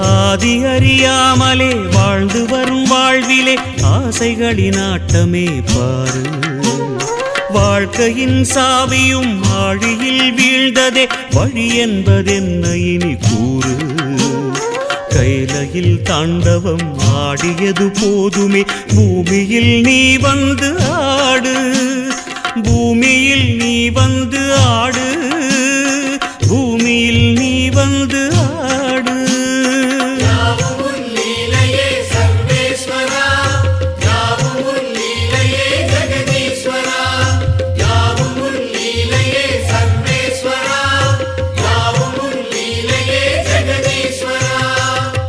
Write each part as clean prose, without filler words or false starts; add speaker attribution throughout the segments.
Speaker 1: ஆதி அறியாமலே வாழ்ந்து வரும் வாழ்விலே ஆசைகளின் ஆட்டமே பாரு. வாழ்க்கையின் சாவியும் ஆழியில் வீழ்ந்ததே வழி என்பதென்ன இனி கூறு. கைலையில் தாண்டவம் ஆடியது போதுமே பூமியில் நீ வந்து ஆடு. பூமியில் நீ வந்து ஆடு. பூமியில் நீ வந்து ஆடு.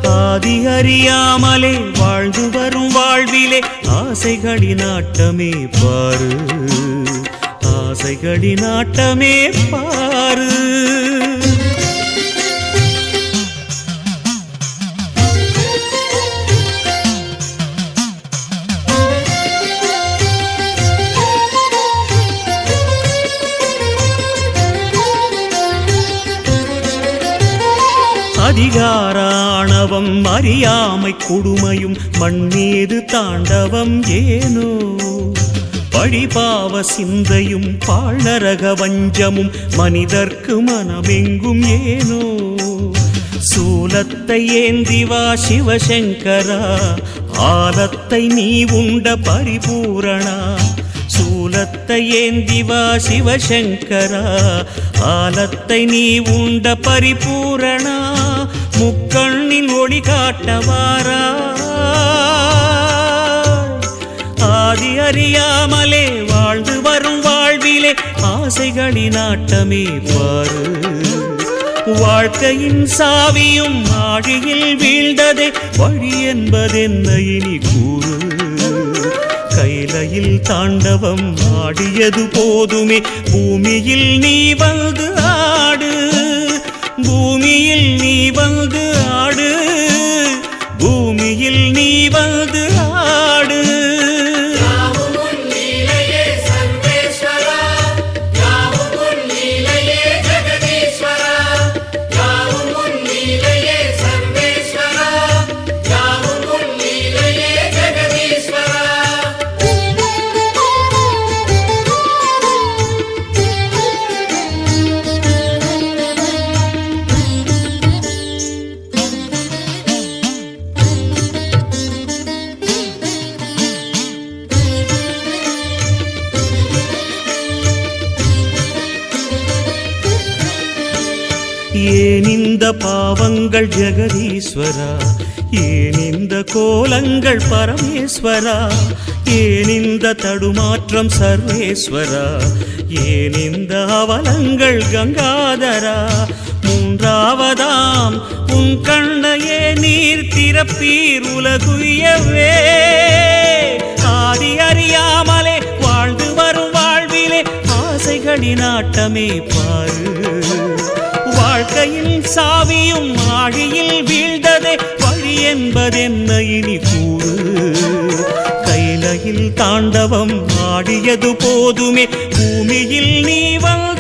Speaker 1: ஆதி அறியாமலே வாழ்ந்து வரும் வாழ்விலே ஆசைகளின் ஆட்டமே பாரு. ஆசைகளின் ஆட்டமே பாரு. அதிகாராணவம் அறியாமை கொடுமையும் மண்ணீது தாண்டவம் ஏனோ. பழிபாவ சிந்தையும் பாழரக வஞ்சமும் மனிதர்க்கு மனமெங்கும் ஏனோ. சூலத்தை ஏந்திவா சிவசங்கரா ஆலத்தை நீ உண்ட பரிபூரணா. சூலத்தை ஏந்திவா சிவசங்கரா ஆலத்தை நீ உண்ட பரிபூரணா. முக்கண்ணின் ஒளி காட்டவாரா. ஆதி அறியாமலே வாழ்ந்து வரும் வாழ்விலே ஆசைகளின் ஆட்டமே பாரு. வாழ்க்கையின் சாவியும் ஆழியில் வீழ்ந்ததே வழி என்பதென்ன இனி கூறு. கைலையில் தாண்டவம் ஆடியது போதுமே பூமியில் நீ வந்து ஆடு. பூமியில் நீ வந்து ஆடு. பூமியில் நீ வந்து ஆடு. ஏன் இந்த பாவங்கள் ஜெகதீஸ்வரா. ஏன் இந்த கோலங்கள் பரமேஸ்வரா. ஏன் இந்த தடுமாற்றம் சர்வேஸ்வரா. ஏன் இந்த அவலங்கள் கங்காதரா. மூன்றாவதாம் உன் கண்ணையே நீர் திறப்பீர் உலகுயவே. ஆதி அறியாமலே வாழ்ந்து வரும் வாழ்விலே ஆசைகளின் ஆட்டமே பாரு. வாழ்க்கையின் சாவியும் ஆழியில் வீழ்ந்ததே வழி என்பதென்ன இனி கூறு. கைலையில் தாண்டவம் ஆடியது போதுமே பூமியில் நீ வந்து